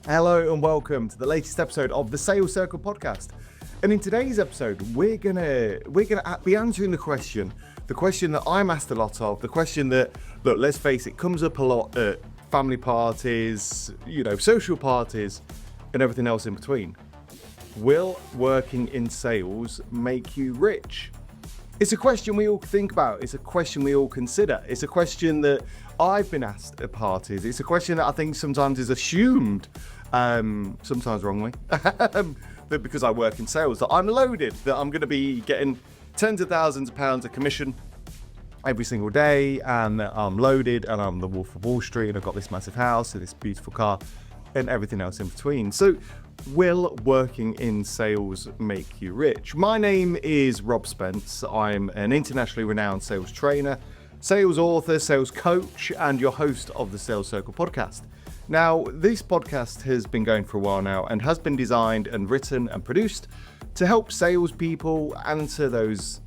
Hello and welcome to the latest episode of the Sales Circle podcast. And in today's episode, we're gonna be answering the question that I'm asked a lot of, the question that, look, let's face it, comes up a lot at family parties, social parties, and everything else in between. Will working in sales make you rich? It's a question we all think about. It's a question we all consider. It's a question that I've been asked at parties. It's a question that I think sometimes is assumed, sometimes wrongly, that because I work in sales, that I'm loaded, that I'm going to be getting tens of thousands of pounds of commission every single day, and that I'm loaded, and I'm the Wolf of Wall Street, and I've got this massive house and this beautiful car, and everything else in between. So, will working in sales make you rich? My name is Rob Spence. I'm an internationally renowned sales trainer, sales author, sales coach, and your host of the Sales Circle podcast. Now, this podcast has been going for a while now and has been designed and written and produced to help salespeople answer those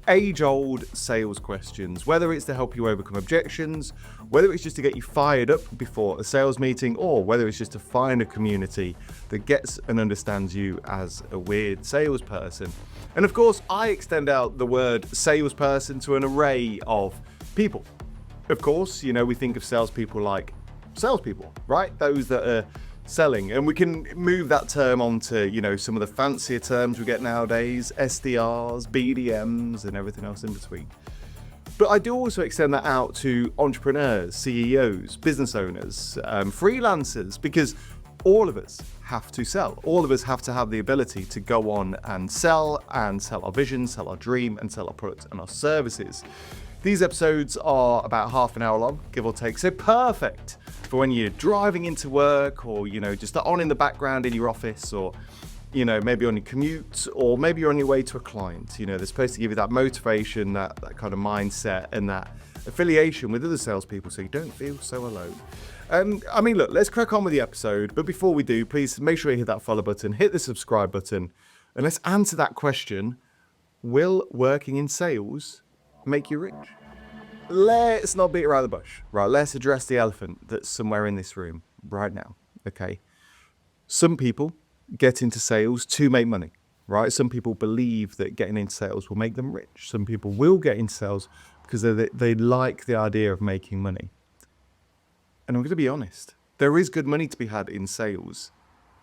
age-old sales questions, whether it's to help you overcome objections, whether it's just to get you fired up before a sales meeting, or whether it's just to find a community that gets and understands you as a weird salesperson. And of course, I extend out the word salesperson to an array of people. Of course, we think of salespeople like salespeople, right? Those that are selling, and we can move that term onto some of the fancier terms we get nowadays, SDRs, BDMs, and everything else in between. But I do also extend that out to entrepreneurs, CEOs, business owners, freelancers, because all of us have to sell. All of us have to have the ability to go on and sell our vision, sell our dream, and sell our products and our services. These episodes are about half an hour long, give or take, so perfect for when you're driving into work, or just on in the background in your office, or maybe on your commute, or maybe you're on your way to a client. They're supposed to give you that motivation, that kind of mindset, and that affiliation with other salespeople, so you don't feel so alone. Look, let's crack on with the episode, but before we do, please make sure you hit that follow button, hit the subscribe button, and let's answer that question: will working in sales make you rich? Let's not beat around the bush, right? Let's address the elephant that's somewhere in this room right now, okay? Some people get into sales to make money, right? Some people believe that getting into sales will make them rich. Some people will get into sales because they like the idea of making money. And I'm going to be honest, there is good money to be had in sales.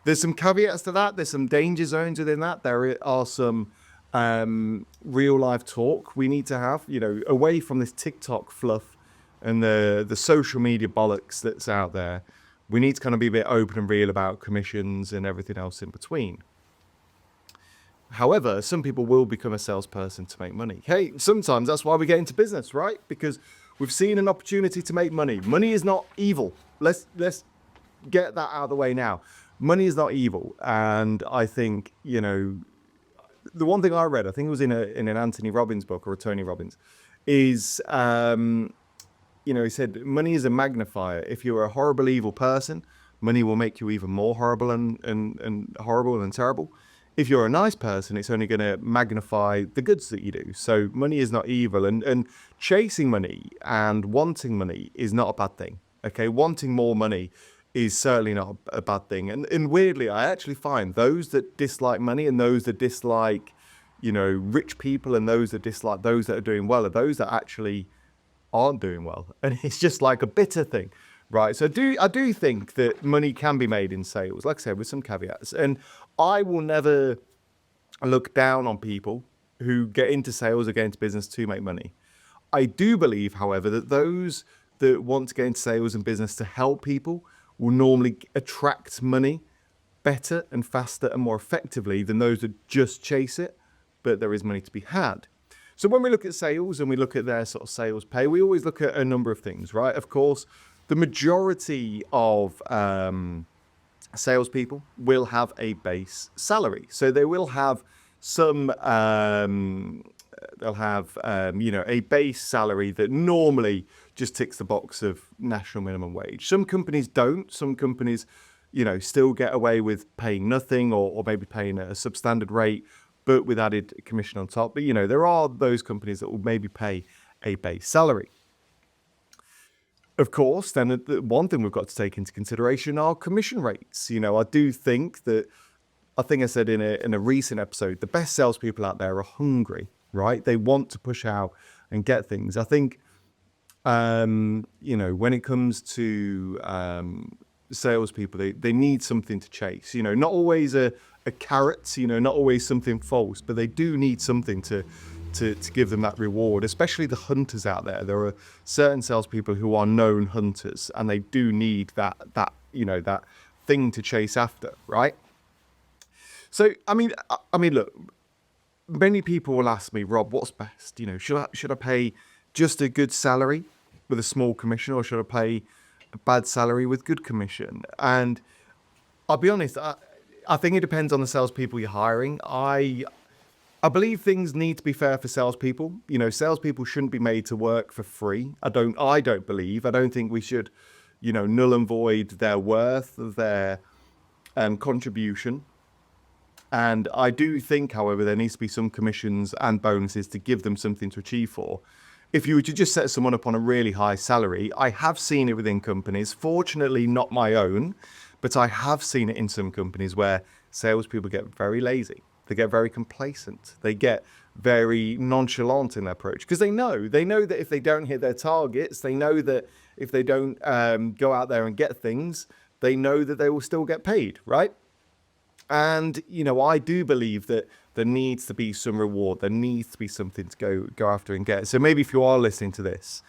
There's some caveats to that. There's some danger zones within that. There are some real life talk we need to have, away from this TikTok fluff and the social media bollocks that's out there. We need to kind of be a bit open and real about commissions and everything else in between. However, some people will become a salesperson to make money. Hey, sometimes that's why we get into business, right? Because we've seen an opportunity to make money. Money is not evil. Let's get that out of the way now. Money is not evil. And I think, the one thing I read, I think it was in an Anthony Robbins book, or a Tony Robbins, is, he said, money is a magnifier. If you're a horrible, evil person, money will make you even more horrible and horrible and terrible. If you're a nice person, it's only going to magnify the goods that you do. So money is not evil, and chasing money and wanting money is not a bad thing. Okay, wanting more money is certainly not a bad thing. And weirdly, I actually find those that dislike money and those that dislike, rich people, and those that dislike those that are doing well, are those that actually aren't doing well. And it's just like a bitter thing, right? So I do think that money can be made in sales, like I said, with some caveats. And I will never look down on people who get into sales or get into business to make money. I do believe, however, that those that want to get into sales and business to help people will normally attract money better and faster and more effectively than those that just chase it, but there is money to be had. So when we look at sales and we look at their sort of sales pay, we always look at a number of things, right? Of course, the majority of salespeople will have a base salary. So they will have some, a base salary that normally just ticks the box of national minimum wage. Some companies don't. Some companies, still get away with paying nothing, or maybe paying a substandard rate, but with added commission on top. But, there are those companies that will maybe pay a base salary. Of course, then the one thing we've got to take into consideration are commission rates. I do think that, I think I said in a recent episode, the best salespeople out there are hungry, right? They want to push out and get things. I think, when it comes to salespeople, they need something to chase. Not always a carrot. Not always something false, but they do need something to give them that reward, especially the hunters out there. There are certain salespeople who are known hunters, and they do need that thing to chase after, right? So, I mean, look, many people will ask me, Rob, what's best? Should I pay just a good salary with a small commission, or should I pay a bad salary with good commission? And I'll be honest, I think it depends on the salespeople you're hiring. I believe things need to be fair for salespeople. Salespeople shouldn't be made to work for free. I don't think we should, null and void their worth, their contribution. And I do think, however, there needs to be some commissions and bonuses to give them something to achieve for. If you were to just set someone up on a really high salary, I have seen it within companies, fortunately not my own, but I have seen it in some companies where salespeople get very lazy. They get very complacent. They get very nonchalant in their approach because they know that if they don't hit their targets, they know that if they don't go out there and get things, they know that they will still get paid, right? And, I do believe that there needs to be some reward. There needs to be something to go after and get. So maybe if you are listening to this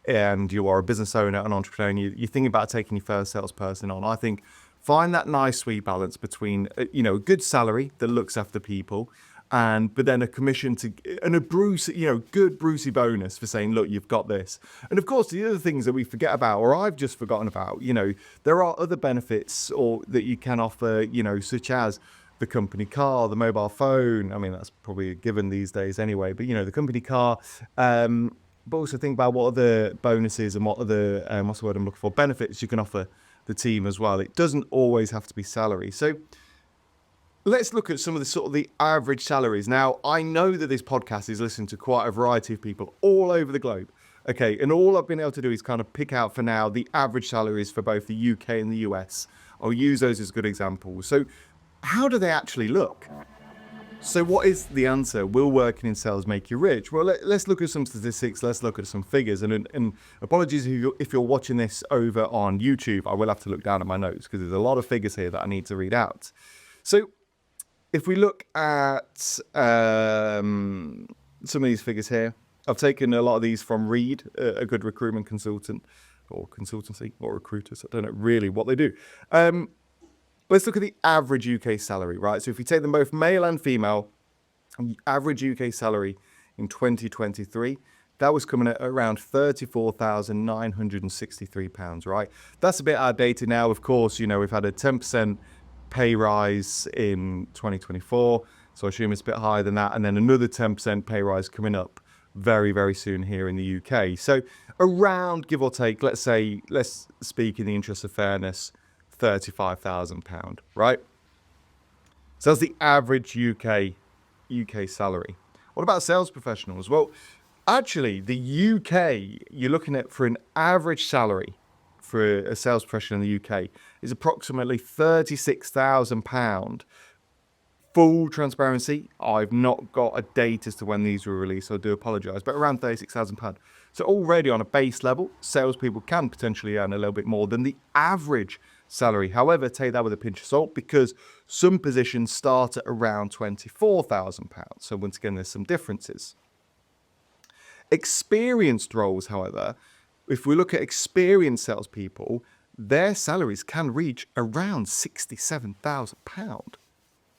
and you are a business owner, an entrepreneur, and you're thinking about taking your first salesperson on, I think find that nice sweet balance between, a good salary that looks after people, but then a commission and a good Brucey bonus for saying, look, you've got this. And of course, the other things that we forget about, or I've just forgotten about, there are other benefits that you can offer, such as the company car, the mobile phone. I mean, that's probably a given these days anyway, but the company car, but also think about what other bonuses and what other, what's the word I'm looking for, benefits you can offer the team as well. It doesn't always have to be salary. So let's look at some of the average salaries. Now, I know that this podcast is listened to quite a variety of people all over the globe. Okay, and all I've been able to do is kind of pick out for now the average salaries for both the UK and the US. I'll use those as good examples. So how do they actually look? So what is the answer? Will working in sales make you rich? Well, let's look at some statistics. Let's look at some figures. And apologies if you're watching this over on YouTube. I will have to look down at my notes because there's a lot of figures here that I need to read out. So if we look at some of these figures here, I've taken a lot of these from Reed, a good recruitment consultant or consultancy or recruiters. I don't know really what they do. Let's look at the average UK salary, right? So if we take them both male and female, the average UK salary in 2023, that was coming at around £34,963, right? That's a bit outdated now. Of course, we've had a 10% pay rise in 2024, so I assume it's a bit higher than that, and then another 10% pay rise coming up very, very soon here in the UK. So around, give or take, let's speak in the interest of fairness, £35,000, right? So that's the average UK salary. What about sales professionals? Well, actually, the UK, you're looking at for an average salary for a sales professional in the UK is approximately £36,000. Full transparency, I've not got a date as to when these were released, so I do apologise, but around £36,000. So already on a base level, salespeople can potentially earn a little bit more than the average salary. However, take that with a pinch of salt because some positions start at around £24,000. So once again, there's some differences. Experienced roles, however, if we look at experienced salespeople, their salaries can reach around £67,000.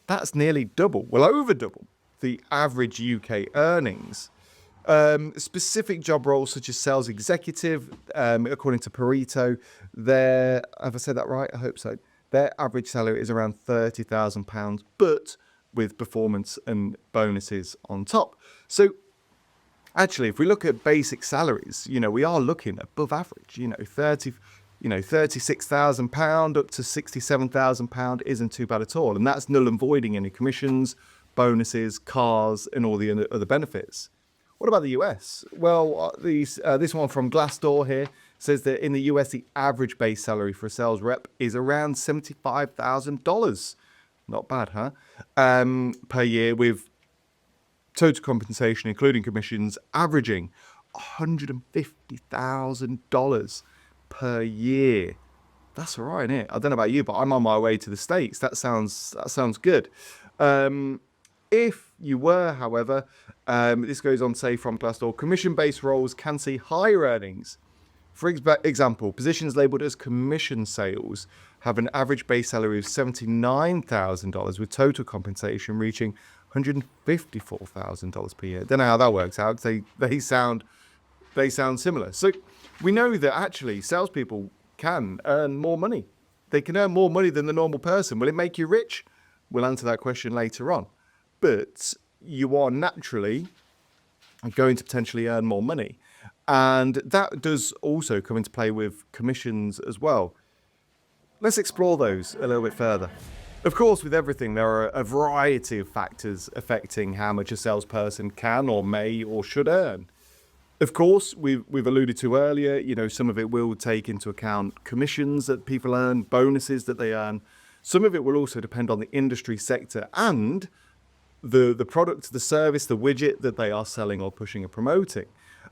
That's nearly double, well over double, the average UK earnings. Specific job roles such as sales executive, according to Pareto, have I said that right? I hope so. Their average salary is around £30,000, but with performance and bonuses on top. So actually, if we look at basic salaries, we are looking above average. £36,000 up to £67,000 isn't too bad at all, and that's null and voiding any commissions, bonuses, cars, and all the other benefits. What about the US? Well, this one from Glassdoor here says that in the US, the average base salary for a sales rep is around $75,000. Not bad, huh? Per year, with total compensation, including commissions, averaging $150,000 per year. That's all right, isn't it? I don't know about you, but I'm on my way to the States. That sounds good. If you were, however, this goes on to say from Glassdoor, commission-based roles can see higher earnings. For example, positions labelled as commission sales have an average base salary of $79,000 with total compensation reaching $154,000 per year. Don't know how that works out. They sound similar. So we know that actually salespeople can earn more money. They can earn more money than the normal person. Will it make you rich? We'll answer that question later on. But you are naturally going to potentially earn more money. And that does also come into play with commissions as well. Let's explore those a little bit further. Of course, with everything, there are a variety of factors affecting how much a salesperson can or may or should earn. Of course, we've alluded to earlier, some of it will take into account commissions that people earn, bonuses that they earn. Some of it will also depend on the industry sector and the product, the service, the widget that they are selling or pushing or promoting.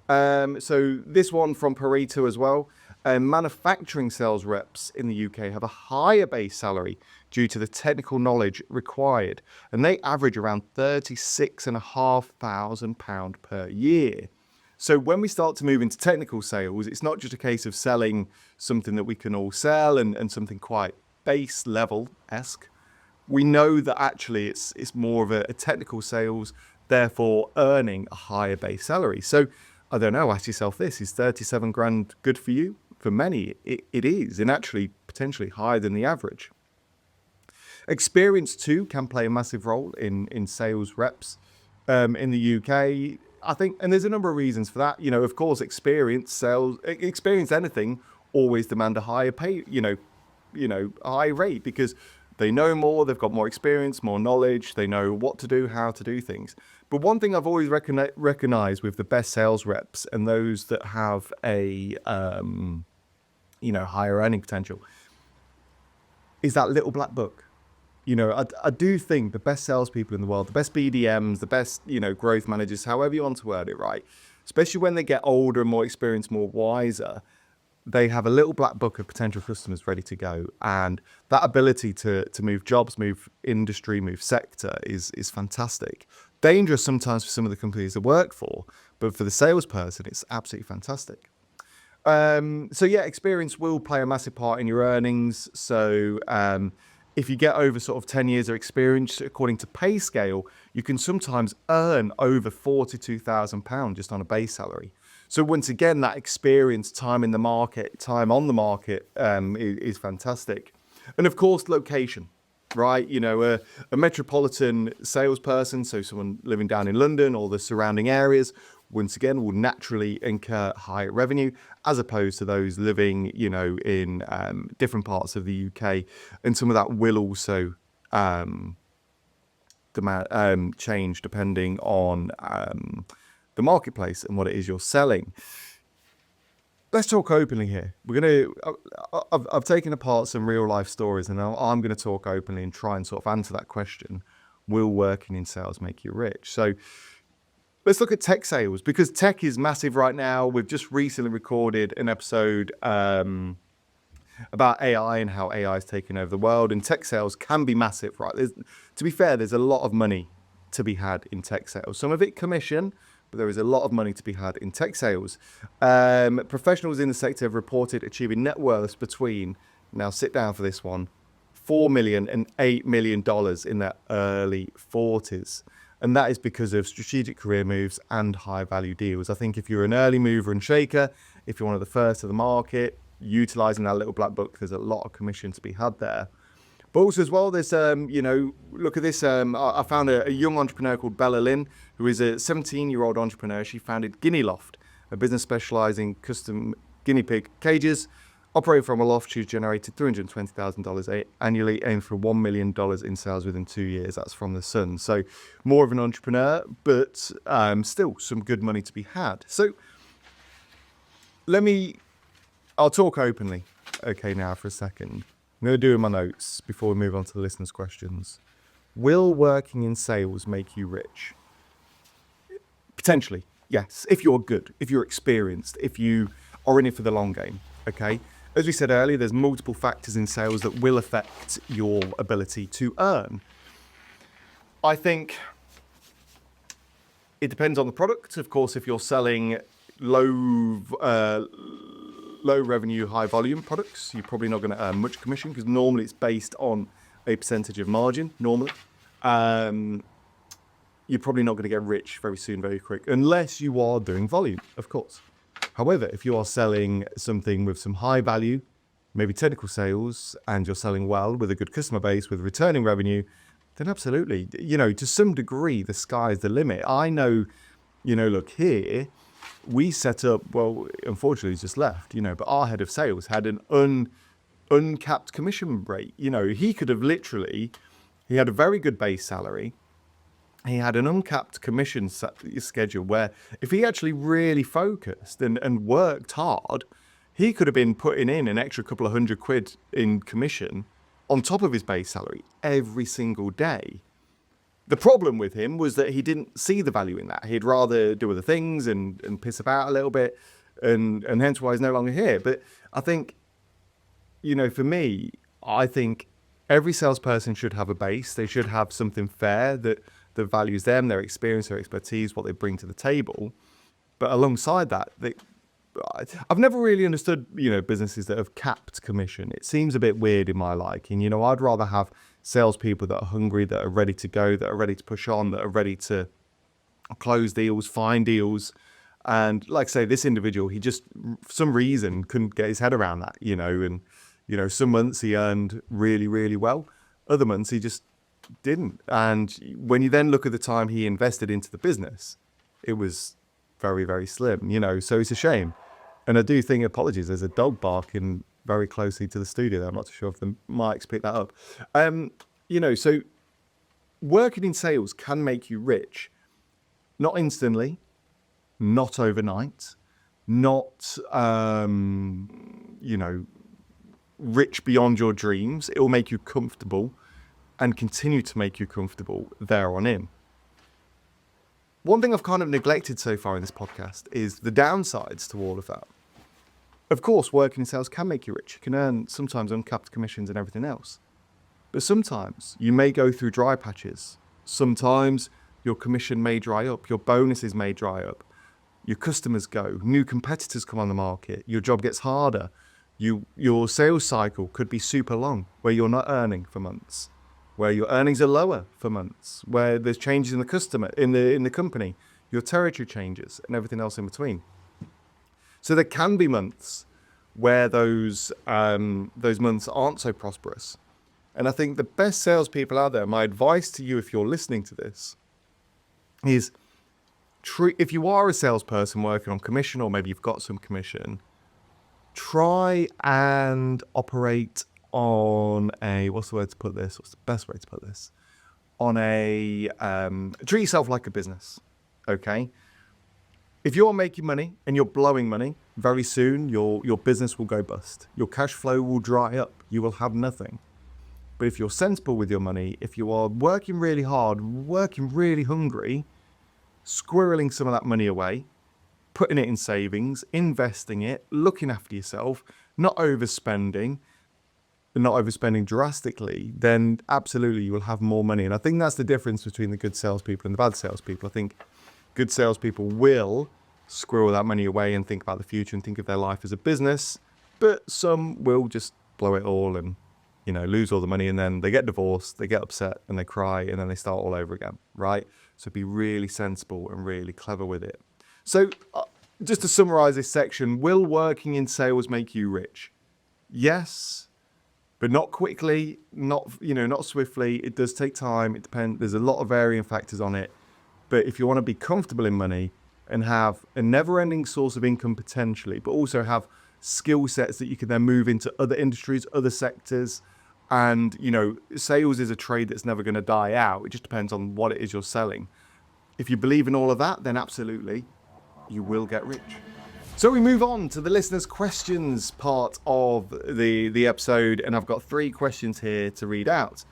So this one from Pareto as well. Manufacturing sales reps in the UK have a higher base salary due to the technical knowledge required, and they average around £36,500 per year. So when we start to move into technical sales, it's not just a case of selling something that we can all sell and something quite base level-esque. We know that actually it's more of a technical sales, therefore earning a higher base salary. So I don't know, ask yourself this, is 37 grand good for you? For many, it is, and actually potentially higher than the average. Experience too can play a massive role in sales reps in the UK. I think, and there's a number of reasons for that. Of course, experience anything always demand a higher pay, a high rate, because they know more, they've got more experience, more knowledge, they know what to do, how to do things. But one thing I've always recognized with the best sales reps and those that have a, higher earning potential is that little black book. I do think the best salespeople in the world, the best BDMs, the best, growth managers, however you want to word it, right? Especially when they get older and more experienced, more wiser, they have a little black book of potential customers ready to go. And that ability to move jobs, move industry, move sector is fantastic. Dangerous sometimes for some of the companies they work for, but for the salesperson, it's absolutely fantastic. So yeah, experience will play a massive part in your earnings. So if you get over sort of 10 years of experience, according to pay scale, you can sometimes earn over £42,000 just on a base salary. So once again, that experience, time on the market, is fantastic. And of course, location, right? A metropolitan salesperson, so someone living down in London or the surrounding areas, once again, will naturally incur higher revenue as opposed to those living, in different parts of the UK. And some of that will also change depending on the marketplace and what it is you're selling. Let's talk openly here. I've taken apart some real life stories, and I'm going to talk openly and try and sort of answer that question: will working in sales make you rich? So let's look at tech sales, because tech is massive right now. We've just recently recorded an episode about AI and how AI is taking over the world, and tech sales can be massive, right? To be fair, there's a lot of money to be had in tech sales. Some of it commission, but there is a lot of money to be had in tech sales. Professionals in the sector have reported achieving net worths between, now sit down for this one, $4 million and $8 million in their early 40s. And that is because of strategic career moves and high value deals. I think if you're an early mover and shaker, if you're one of the first of the market, utilizing that little black book, there's a lot of commission to be had there. But also as well, there's, look at this. I found a young entrepreneur called Bella Lynn, who is a 17-year-old entrepreneur. She founded Guinea Loft, a business specializing in custom guinea pig cages. Operating from a loft, she's generated $320,000 annually, aiming for $1 million in sales within 2 years. That's from The Sun. So more of an entrepreneur, but still some good money to be had. So let me I'll talk openly. Okay, now for a second. I'm going to do in my notes before we move on to the listeners' questions. Will working in sales make you rich? Potentially, yes. If you're good, if you're experienced, if you are in it for the long game, okay? As we said earlier, there's multiple factors in sales that will affect your ability to earn. I think it depends on the product. Of course, if you're selling low revenue, high volume products, you're probably not going to earn much commission because normally it's based on a percentage of margin. Normally, you're probably not going to get rich very soon, very quick, unless you are doing volume, of course. However, if you are selling something with some high value, maybe technical sales, and you're selling well with a good customer base, with returning revenue, then absolutely, to some degree, the sky's the limit. I know, look here, we set up, well, unfortunately he's just left, but our head of sales had an uncapped commission rate. He could have he had a very good base salary. He had an uncapped commission schedule where if he actually really focused and worked hard, he could have been putting in an extra couple of £100 in commission on top of his base salary every single day. The problem with him was that he didn't see the value in that. He'd rather do other things and piss about a little bit, and hence why he's no longer here. But I think, for me, I think every salesperson should have a base. They should have something fair that values them, their experience, their expertise, what they bring to the table. But alongside that, I've never really understood, businesses that have capped commission. It seems a bit weird in my liking. I'd rather have salespeople that are hungry, that are ready to go, that are ready to push on, that are ready to close deals, find deals. And like I say, this individual, he just, for some reason, couldn't get his head around that, and, some months he earned really, really well. Other months he just didn't. And when you then look at the time he invested into the business, it was very, very slim, so it's a shame. And I do think, apologies, there's a dog barking very closely to the studio there. I'm not too sure if the mics pick that up. So working in sales can make you rich. Not instantly, not overnight, not, rich beyond your dreams. It will make you comfortable and continue to make you comfortable there on in. One thing I've kind of neglected so far in this podcast is the downsides to all of that. Of course, working in sales can make you rich. You can earn sometimes uncapped commissions and everything else. But sometimes you may go through dry patches. Sometimes your commission may dry up. Your bonuses may dry up. Your customers go. New competitors come on the market. Your job gets harder. Your sales cycle could be super long, where you're not earning for months, where your earnings are lower for months, where there's changes in the customer, in the company, your territory changes, and everything else in between. So there can be months where those months aren't so prosperous. And I think the best salespeople out there, my advice to you if you're listening to this, is if you are a salesperson working on commission, or maybe you've got some commission, try and operate on a, what's the best way to put this? Treat yourself like a business, okay? If you're making money and you're blowing money, very soon your business will go bust. Your cash flow will dry up. You will have nothing. But if you're sensible with your money, if you are working really hard, working really hungry, squirreling some of that money away, putting it in savings, investing it, looking after yourself, not overspending drastically, then absolutely you will have more money. And I think that's the difference between the good salespeople and the bad salespeople. I think good salespeople will squirrel that money away and think about the future and think of their life as a business, but some will just blow it all and, lose all the money, and then they get divorced, they get upset and they cry, and then they start all over again, right? So be really sensible and really clever with it. So just to summarize this section, will working in sales make you rich? Yes, but not quickly, not swiftly. It does take time. It depends. There's a lot of varying factors on it. But if you want to be comfortable in money and have a never-ending source of income potentially, but also have skill sets that you can then move into other industries, other sectors, and, sales is a trade that's never going to die out. It just depends on what it is you're selling. If you believe in all of that, then absolutely, you will get rich. So we move on to the listeners' questions part of the episode, and I've got 3 questions here to read out.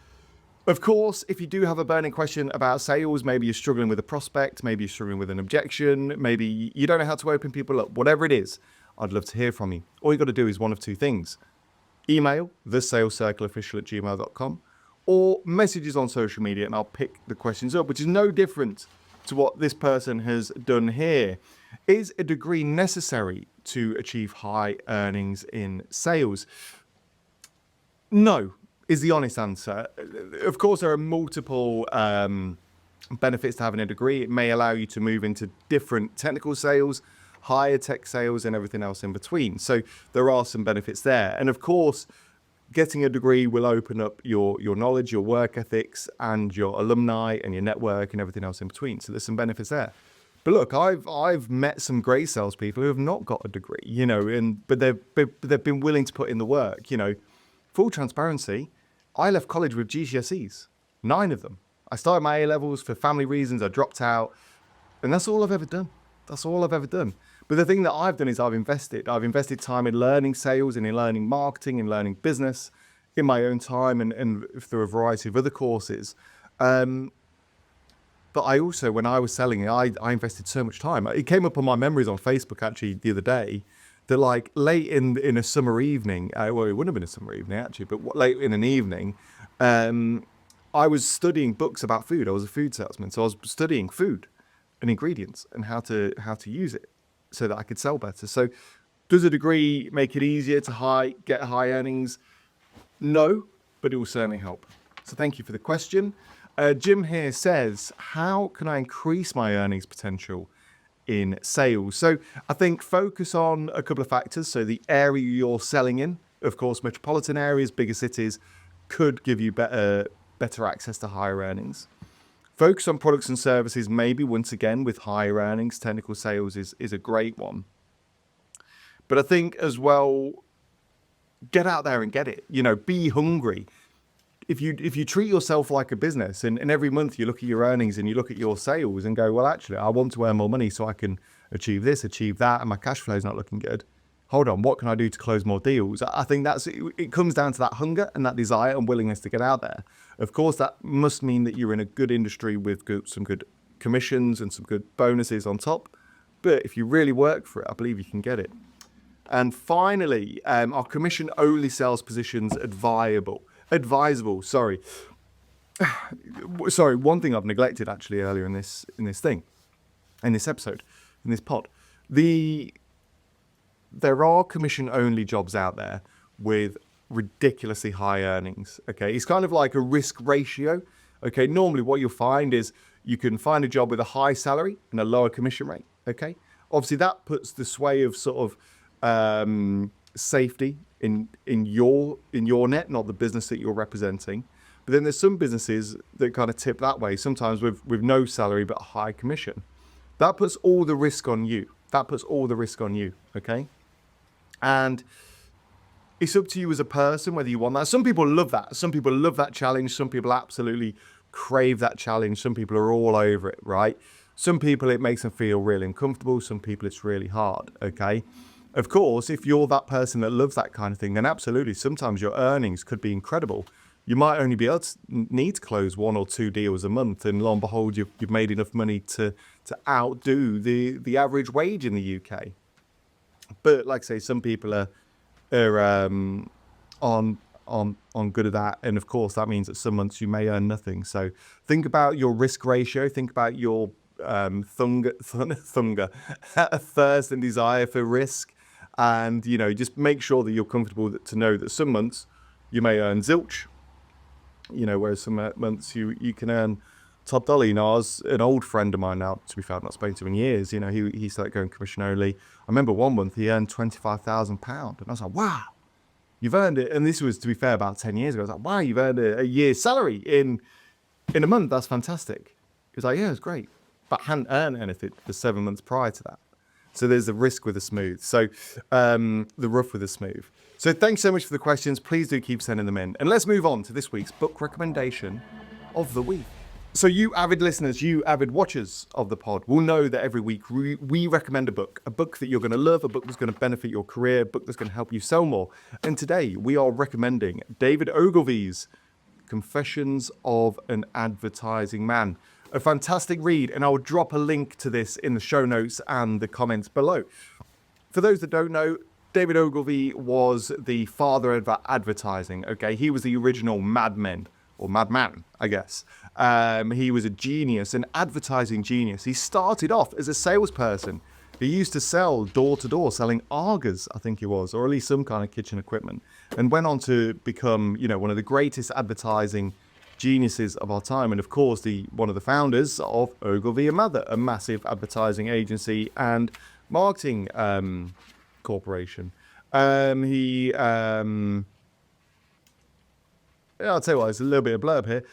Of course, if you do have a burning question about sales, maybe you're struggling with a prospect, maybe you're struggling with an objection, maybe you don't know how to open people up, whatever it is, I'd love to hear from you. All you got to do is one of 2 things. Email thesalescircleofficial@gmail.com or messages on social media, and I'll pick the questions up, which is no different to what this person has done here. Is a degree necessary to achieve high earnings in sales? No, is the honest answer. Of course, there are multiple benefits to having a degree. It may allow you to move into different technical sales, higher tech sales, and everything else in between. So there are some benefits there. And of course, getting a degree will open up your knowledge, your work ethics, and your alumni and your network and everything else in between. So there's some benefits there. But look, I've met some great salespeople who have not got a degree, but they've been willing to put in the work. Full transparency, I left college with GCSEs, 9 of them. I started my A-levels for family reasons. I dropped out, and that's all I've ever done. That's all I've ever done. But the thing that I've done is I've invested time in learning sales and in learning marketing and learning business in my own time and through a variety of other courses. But I also, when I was selling it, I invested so much time. It came up on my memories on Facebook actually the other day that like late in a summer evening, well, it wouldn't have been a summer evening actually, but late in an evening, I was studying books about food. I was a food salesman, so I was studying food and ingredients and how to use it so that I could sell better. So does a degree make it easier to get high earnings? No, but it will certainly help. So thank you for the question. Jim here says, how can I increase my earnings potential in sales? So I think focus on a couple of factors. So the area you're selling in, of course, metropolitan areas, bigger cities could give you better access to higher earnings. Focus on products and services, maybe once again with higher earnings. Technical sales is a great one. But I think as well, get out there and get it. Be hungry. If you treat yourself like a business and every month you look at your earnings and you look at your sales and go, well, actually, I want to earn more money so I can achieve this, achieve that, and my cash flow is not looking good. Hold on, what can I do to close more deals? I think it comes down to that hunger and that desire and willingness to get out there. Of course, that must mean that you're in a good industry with some good commissions and some good bonuses on top. But if you really work for it, I believe you can get it. And finally, are commission-only sales positions advisable? Sorry, one thing I've neglected actually earlier in this episode, in this pod. There are commission-only jobs out there with ridiculously high earnings. Okay, it's kind of like a risk ratio. Okay, normally what you'll find is you can find a job with a high salary and a lower commission rate. Okay, obviously that puts the sway of sort of safety in your net, not the business that you're representing. But then there's some businesses that kind of tip that way, sometimes with no salary but a high commission. That puts all the risk on you. Okay? And it's up to you as a person whether you want that. Some people love that. Some people love that challenge. Some people absolutely crave that challenge. Some people are all over it, right? Some people, it makes them feel really uncomfortable. Some people, it's really hard, okay? Of course, if you're that person that loves that kind of thing, then absolutely, sometimes your earnings could be incredible. You might only be able to need to close 1 or 2 deals a month, and lo and behold, you've made enough money to outdo the average wage in the UK. But like I say, some people are on good at that, and of course that means that some months you may earn nothing. So think about your risk ratio. Think about your thirst and desire for risk, and just make sure that you're comfortable to know that some months you may earn zilch, whereas some months you can earn top dollar. I was an old friend of mine now, to be fair, I've not spoken to him in years. He started going commission only. I remember one month he earned £25,000, and I was like, wow, you've earned it. And this was, to be fair, about 10 years ago. I was like, wow, you've earned a year's salary in a month. That's fantastic. He was like, yeah, it's great, but I hadn't earned anything for 7 months prior to that. So there's the risk with the smooth. So the rough with the smooth. So thanks so much for the questions. Please do keep sending them in. And let's move on to this week's book recommendation of the week. So you avid listeners, you avid watchers of the pod will know that every week we recommend a book that you're going to love, a book that's going to benefit your career, a book that's going to help you sell more. And today we are recommending David Ogilvy's Confessions of an Advertising Man. A fantastic read, and I'll drop a link to this in the show notes and the comments below. For those that don't know, David Ogilvy was the father of advertising, okay? He was the original madman, I guess. He was a genius, an advertising genius. He started off as a salesperson. He used to sell door to door, selling Argas, I think he was, or at least some kind of kitchen equipment, and went on to become, one of the greatest advertising geniuses of our time. And of course, one of the founders of Ogilvy and Mather, a massive advertising agency and marketing corporation. I'll tell you what, it's a little bit of blurb here.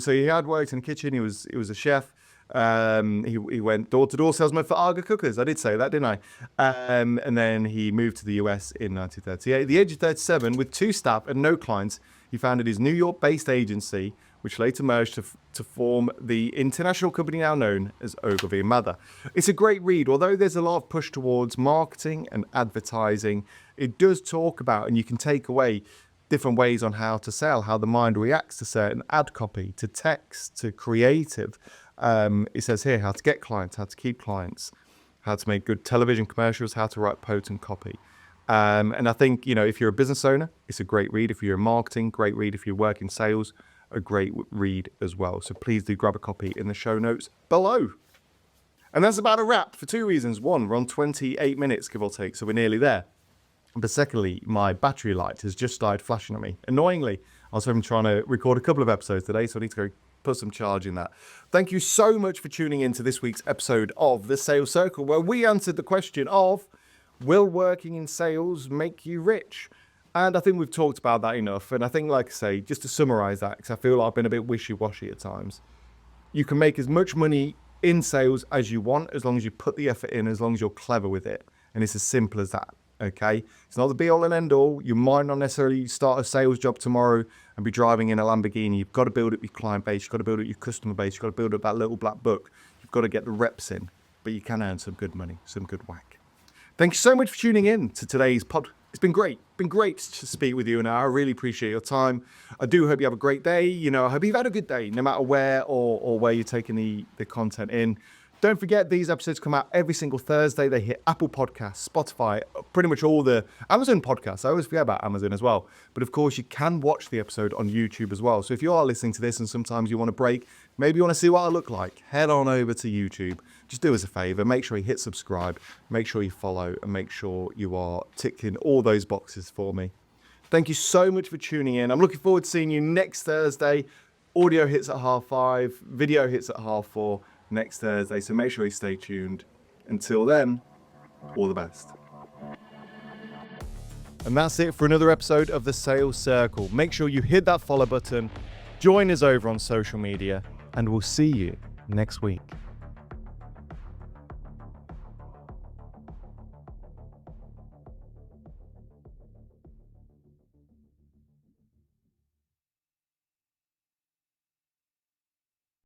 So he had worked in the kitchen. He was a chef. He went door-to-door salesman for Arga cookers. I did say that, didn't I? And then he moved to the US in 1938. At the age of 37, with 2 staff and no clients, he founded his New York-based agency, which later merged to form the international company now known as Ogilvy and Mather. It's a great read. Although there's a lot of push towards marketing and advertising, it does talk about, and you can take away different ways on how to sell, how the mind reacts to certain ad copy, to text, to creative. It says here how to get clients, how to keep clients, how to make good television commercials, how to write potent copy. And I think, if you're a business owner, it's a great read. If you're in marketing, great read. If you work in sales, a great read as well. So please do grab a copy in the show notes below. And that's about a wrap for 2 reasons. One, we're on 28 minutes, give or take, so we're nearly there. But secondly, my battery light has just started flashing at me. Annoyingly, I was trying to record a couple of episodes today, so I need to go put some charge in that. Thank you so much for tuning in to this week's episode of The Sales Circle, where we answered the question of, will working in sales make you rich? And I think we've talked about that enough. And I think, like I say, just to summarize that, because I feel like I've been a bit wishy-washy at times, you can make as much money in sales as you want, as long as you put the effort in, as long as you're clever with it. And it's as simple as that. Okay, it's not the be-all and end-all. You might not necessarily start a sales job tomorrow and be driving in a Lamborghini. You've got to build up your client base. You've got to build up your customer base. You've got to build up that little black book. You've got to get the reps in. But you can earn some good money, some good whack. Thank you so much for tuning in to today's pod. It's been great. Been great to speak with you, and I really appreciate your time. I do hope you have a great day. I hope you've had a good day, no matter where or where you're taking the content in. Don't forget, these episodes come out every single Thursday. They hit Apple Podcasts, Spotify, pretty much all the Amazon podcasts. I always forget about Amazon as well. But of course, you can watch the episode on YouTube as well. So if you are listening to this and sometimes you want a break, maybe you want to see what I look like, head on over to YouTube. Just do us a favor. Make sure you hit subscribe. Make sure you follow. And make sure you are ticking all those boxes for me. Thank you so much for tuning in. I'm looking forward to seeing you next Thursday. Audio hits at 5:30. Video hits at 4:30. Next Thursday, so make sure you stay tuned. Until then, all the best. And that's it for another episode of The Sales Circle. Make sure you hit that follow button, join us over on social media, and we'll see you next week.